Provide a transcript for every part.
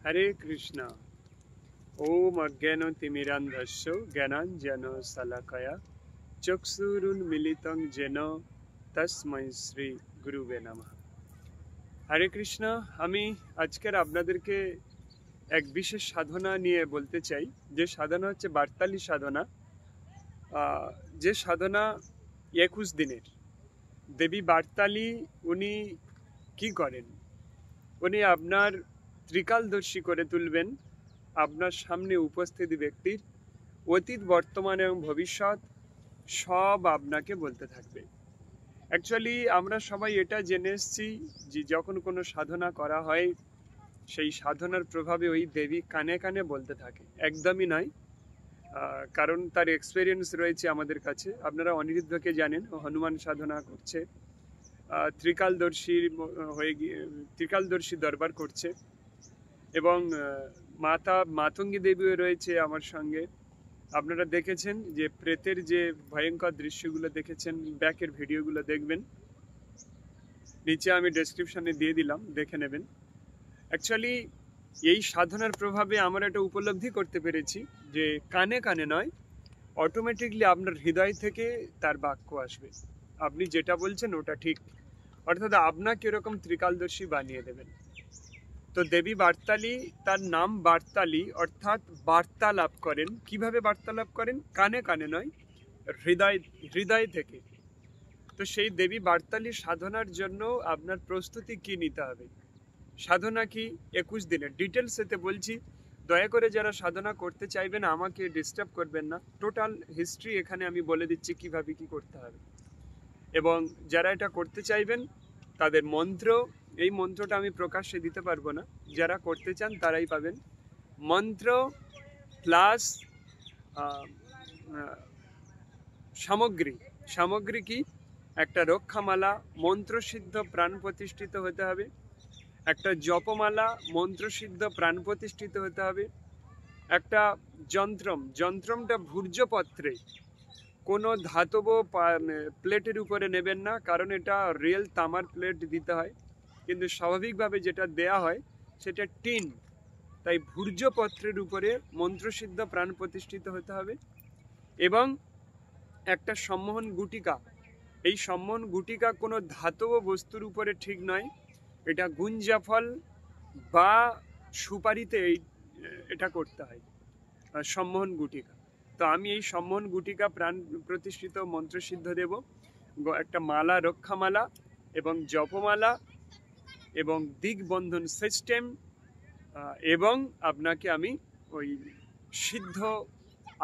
হরে কৃষ্ণ। ওম অজ্ঞানতিমিরান্ধস্য জ্ঞানাঞ্জনশলাকয়া চক্ষুরুন্মিলিতং যেন তস্मै শ্রী গুরুবে নমঃ। হরে কৃষ্ণ। আমি আজকের আপনাদেরকে এক বিশেষ সাধনা নিয়ে বলতে চাই, যে সাধনা হচ্ছে বার্তালি সাধনা। যে সাধনা 21 দিনের। দেবী বার্তালি উনি কি করেন? উনি আপনার ত্রিকালদর্শী করে তুলবেন আপনার সামনে উপস্থিত ব্যক্তির অতীত, বর্তমান এবং ভবিষ্যৎ সব আপনাকে বলতে থাকবে। অ্যাকচুয়ালি আমরা সবাই এটা জেনে এসেছি যে যখন কোনো সাধনা করা হয় সেই সাধনার প্রভাবে ওই দেবী কানে কানে বলতে থাকে। একদমই নয়, কারণ তার এক্সপেরিয়েন্স রয়েছে আমাদের কাছে। আপনারা অনিরুদ্ধকে জানেন, হনুমান সাধনা করছে, ত্রিকালদর্শীর হয়ে গিয়ে ত্রিকালদর্শী দরবার করছে, এবং মাতা মাতঙ্গী দেবীও রয়েছে আমার সঙ্গে। আপনারা দেখেছেন যে প্রেতের যে ভয়ঙ্কর দৃশ্যগুলো দেখেছেন, ব্যাকের ভিডিওগুলো দেখবেন, নিচে আমি ডেসক্রিপশনে দিয়ে দিলাম, দেখে নেবেন। অ্যাকচুয়ালি এই সাধনার প্রভাবে আমরা এটা উপলব্ধি করতে পেরেছি যে কানে কানে নয়, অটোমেটিকলি আপনার হৃদয় থেকে তার বাক্য আসবে। আপনি যেটা বলছেন ওটা ঠিক, অর্থাৎ আপনাকে এরকম ত্রিকালদর্শী বানিয়ে দেবেন। তো দেবী বার্তালি, তার নাম বার্তালি, অর্থাৎ বার্তালাপ করেন। কিভাবে বার্তালাপ করেন? কানে কানে নয়, হৃদয় হৃদয় থেকে। তো সেই দেবী বার্তালি সাধনার জন্য আপনার প্রস্তুতি কি নিতে হবে? সাধনা কি 21 দিনের ডিটেলস এতে বলছি। দয়া করে যারা সাধনা করতে চাইবেন আমাকে ডিস্টার্ব করবেন না, টোটাল হিস্ট্রি এখানে আমি বলে দিচ্ছি কিভাবে কি করতে হবে। এবং যারা এটা করতে চাইবেন তাদের মন্ত্র, এই মন্ত্রটা আমি প্রকাশ্যে দিতে পারবো না, যারা করতে চান তারাই পাবেন। মন্ত্র প্লাস সামগ্রী। সামগ্রী কি? একটা রক্ষামালা, মন্ত্রসিদ্ধ প্রাণ প্রতিষ্ঠিত হতে হবে। একটা জপমালা, মন্ত্রসিদ্ধ প্রাণ প্রতিষ্ঠিত হতে হবে। একটা যন্ত্রমটা ভূর্জপত্রে, কোনো ধাতব প্লেটের উপরে নেবেন না, কারণ এটা রিয়েল তামার প্লেট দিতে হয়, কিন্তু স্বাভাবিকভাবে যেটা দেয়া হয় সেটা টিন। তাই ভূর্জপত্রের উপরে মন্ত্রসিদ্ধ প্রাণ প্রতিষ্ঠিত হতে হবে। এবং একটা সম্মোহন গুটিকা। এই সম্মোহন গুটিকা কোনো ধাতব বস্তুর উপরে ঠিক নয়, এটা গুঞ্জাফল বা সুপারিতে এটা করতে হয়, সম্মোহন গুটিকা। তো আমি এই সম্মোহন গুটিকা প্রাণ প্রতিষ্ঠিত মন্ত্রসিদ্ধ দেব, একটা মালা, রক্ষামালা এবং জপমালা এবং দিগবন্ধন সিস্টেম, এবং আপনাকে আমি ওই সিদ্ধ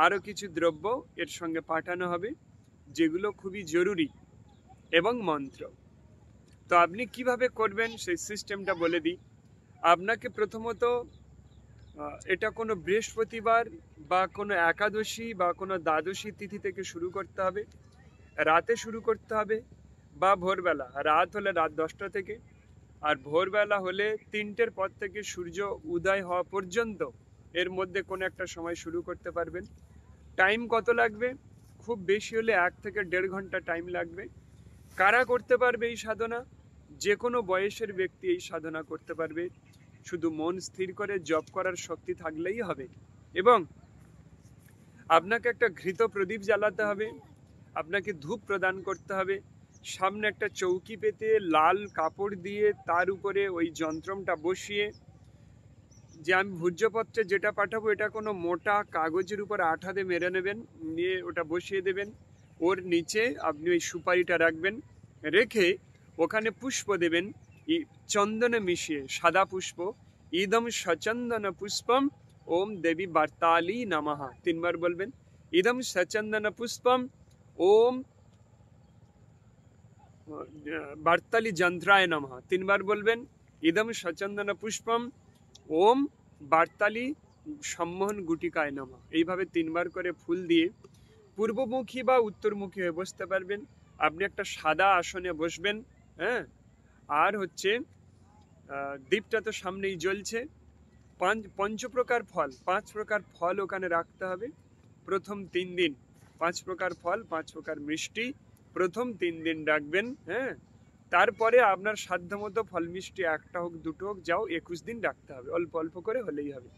আরও কিছু দ্রব্য এর সঙ্গে পাঠানো হবে, যেগুলো খুবই জরুরি, এবং মন্ত্র। তো আপনি কিভাবে করবেন সেই সিস্টেমটা বলে দিই। আপনাকে প্রথমত এটা কোনো বৃহস্পতিবার বা কোনো একাদশী বা কোনো দ্বাদশী তিথি থেকে শুরু করতে হবে। রাতে শুরু করতে হবে বা ভোরবেলা। রাত হলে রাত 10টা থেকে, আর ভোরবেলা হলে 3টের পর থেকে সূর্য উদয় হওয়া পর্যন্ত এর মধ্যে কোনো একটা সময় শুরু করতে পারবেন। টাইম কত লাগবে? খুব বেশি হলে 1 থেকে 1.5 ঘন্টা টাইম লাগবে। কারা করতে পারবে এই সাধনা? যে কোনো বয়সের ব্যক্তি এই সাধনা করতে পারবে, শুধু মন স্থির করে জপ করার শক্তি থাকলেই হবে। এবং আপনাকে একটা ঘৃত প্রদীপ জ্বালাতে হবে, আপনাকে ধূপ প্রদান করতে হবে, সামনে একটা চৌকি পেতে লাল কাপড় দিয়ে তার উপরে ওই যন্ত্রটা বসিয়ে, যে আমি ভূর্জপত্রে যেটা পাঠাবো এটা কোনো মোটা কাগজের উপর আঠা দিয়ে মেরে নেবেন, নিয়ে ওটা বসিয়ে দেবেন। ওর নিচে আপনি ওই সুপারিটা রাখবেন, রেখে ওখানে পুষ্প দেবেন, চন্দনে মিশিয়ে, সাদা পুষ্প। ইদম সচন্দন পুষ্পম ওম দেবী বার্তালি নমঃ। 3 বার বলবেন। ইদম সচন্দন পুষ্পম ওম বার্তালি যন্ত্রায় নমঃ। 3 বার বলবেন। ইদম সচন্দন পুষ্পম ওম বার্তালি সম্মোহন গুটিকায় নমঃ। এইভাবে 3 বার করে ফুল দিয়ে পূর্বমুখী বা উত্তরমুখী হয়ে বসতে পারবেন। আপনি একটা সাদা আসনে বসবেন, হ্যাঁ। আর হচ্ছে দীপটা তো সামনেই জ্বলছে। 5 প্রকার ফল, 5 প্রকার ফল ওখানে রাখতে হবে। প্রথম 3 দিন 5 প্রকার ফল, 5 প্রকার মিষ্টি প্রথম 3 দিন রাখবেন, হ্যাঁ। তারপরে আপনার সাধ্যমতো ফল মিষ্টি একটা হোক দুটো হোক যাও 21 দিন রাখতে হবে, অল্প অল্প করে হলেই হবে।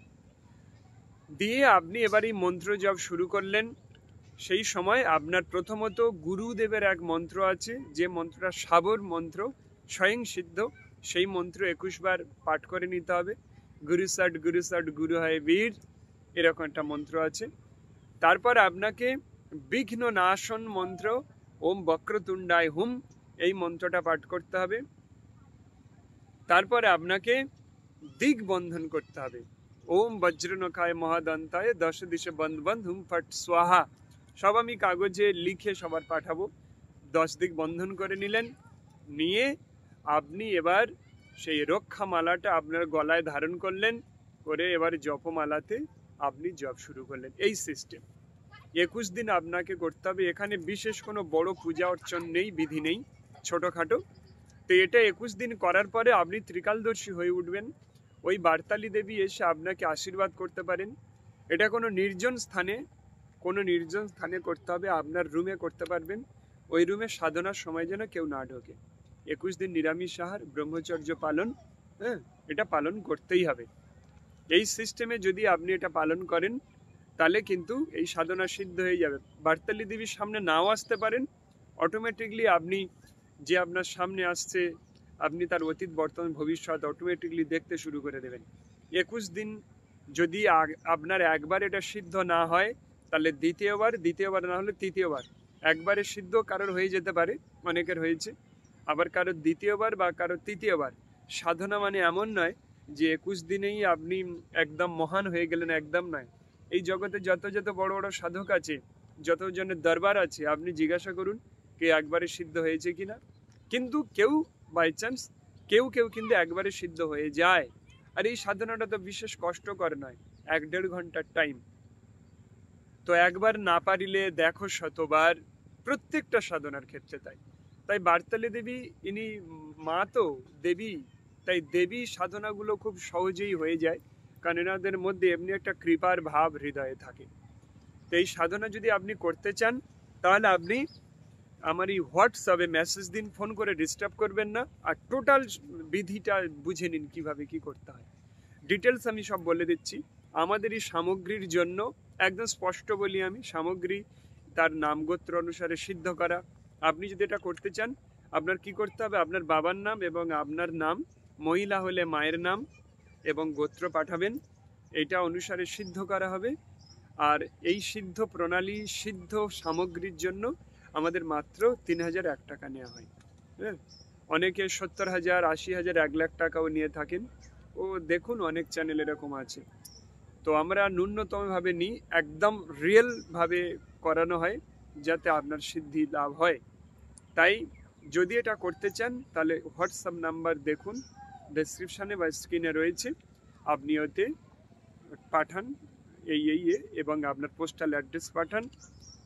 দিয়ে আপনি এবার এই মন্ত্র জপ শুরু করলেন। সেই সময় আপনার প্রথমত গুরুদেবের এক মন্ত্র আছে, যে মন্ত্রটা সাবর মন্ত্র, স্বয়ং সিদ্ধ, সেই মন্ত্র 21 বার পাঠ করে নিতে হবে। গুরু সট গুরু হয় বীর, এরকম একটা মন্ত্র আছে। তারপর আপনাকে বিঘ্ন নাশন মন্ত্র ওম বক্রতুণ্ডায় হুম, এই মন্ত্রটা পাঠ করতে হবে। তারপরে আপনাকে দিক বন্ধন করতে হবে। ওম বজ্রনখায় মহাদন্তায় দশ দিশে বন্ধ বন্ধ হুম ফট স্বাহা। সব আমি কাগজে লিখে সবার পাঠাবো। 10 দিক বন্ধন করে নিলেন, নিয়ে আপনি এবার সেই রক্ষা মালাটা আপনার গলায় ধারণ করলেন, করে এবার জপমালাতে আপনি জপ শুরু করলেন। এই সিস্টেম 21 দিন আপনাকে করতে হবে। এখানে বিশেষ কোনো বড় পূজা অর্চন নেই, বিধি নেই, ছোটোখাটো। তো এটা 21 দিন করার পরে আপনি ত্রিকালদর্শী হয়ে উঠবেন। ওই বার্তালী দেবী এসে আপনাকে আশীর্বাদ করতে পারেন। এটা কোনো নির্জন স্থানে করতে হবে, আপনার রুমে করতে পারবেন। ওই রুমে সাধনার সময় যেন কেউ না ঢোকে। 21 দিন নিরামিষ আহার, ব্রহ্মচর্য পালন, হ্যাঁ, এটা পালন করতেই হবে। এই সিস্টেমে যদি আপনি এটা পালন করেন তাহলে কিন্তু এই সাধনা সিদ্ধ হয়ে যাবে। বার্তালী দেবীর সামনে নাও আসতে পারেন, অটোমেটিকলি আপনি যে আপনার সামনে আসছে আপনি তার অতীত বর্তমান ভবিষ্যৎ অটোমেটিকলি দেখতে শুরু করে দেবেন। 21 দিন যদি আপনার একবার এটা সিদ্ধ না হয় তাহলে দ্বিতীয়বার না হলে তৃতীয়বার। একবারে সিদ্ধ কারোর হয়ে যেতে পারে, অনেকের হয়েছে, আবার কারোর দ্বিতীয়বার বা কারোর তৃতীয়বার। সাধনা মানে এমন নয় যে 21 দিনেই আপনি একদম মহান হয়ে গেলেন, একদম নয়। এই জগতে যত যত বড় বড় সাধক আছে, যত জনের দরবার আছে, আপনি জিজ্ঞাসা করুন কে একবারে সিদ্ধ হয়েছে কিনা। কিন্তু কেউ বাই চান্স কেউ কিন্তু একবারে সিদ্ধ হয়ে যায়। আর এই সাধনাটা তো বিশেষ কষ্টকর নয়, 1-1.5 ঘন্টার টাইম। তো একবার না পারিলে দেখো শতবার, প্রত্যেকটা সাধনার ক্ষেত্রে তাই বার্তালী দেবী ইনি মা তো দেবী, তাই দেবী সাধনাগুলো খুব সহজেই হয়ে যায়, কারণ এনাদের মধ্যে এমনি একটা কৃপার ভাব হৃদয়ে থাকে। তো এই সাধনা যদি আপনি করতে চান তাহলে আপনি আমার এই হোয়াটসঅ্যাপে মেসেজ দিন, ফোন করে ডিস্টার্ব করবেন না, আর টোটাল বিধিটা বুঝে নিন কিভাবে কি করতে হয়। ডিটেলস আমি সব বলে দিচ্ছি। আমাদের এই সামগ্রীর জন্য একদম স্পষ্ট বলি আমি, সামগ্রী তার নামগোত্র অনুসারে সিদ্ধ করা। আপনি যদি এটা করতে চান আপনার কি করতে হবে, আপনার বাবার নাম এবং আপনার নাম, মহিলা হলে মায়ের নাম এবং গোত্র পাঠাবেন, এটা অনুসারে সিদ্ধ করা হবে। আর এই সিদ্ধ প্রণালী, সিদ্ধ সামগ্রীর জন্য আমাদের মাত্র 3001 টাকা নেওয়া হয়। হ্যাঁ, অনেকে 70,000, 80,000, 1 লাখ টাকাও নিয়ে থাকেন। ও দেখুন অনেক চ্যানেল এরকম আছে। তো আমরা ন্যূনতমভাবে নিই, একদম রিয়েলভাবে করানো হয় যাতে আপনার সিদ্ধি লাভ হয়। তাই যদি এটা করতে চান তাহলে হোয়াটসঅ্যাপ নাম্বার দেখুন, ডেসক্রিপশানে বা স্ক্রিনে রয়েছে, আপনি ওতে পাঠান এবং আপনার পোস্টাল অ্যাড্রেস পাঠান,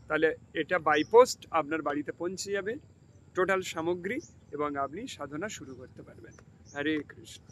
তাহলে এটা বাই পোস্ট আপনার বাড়িতে পৌঁছে যাবে টোটাল সামগ্রী, এবং আপনি সাধনা শুরু করতে পারবেন। হরে কৃষ্ণ।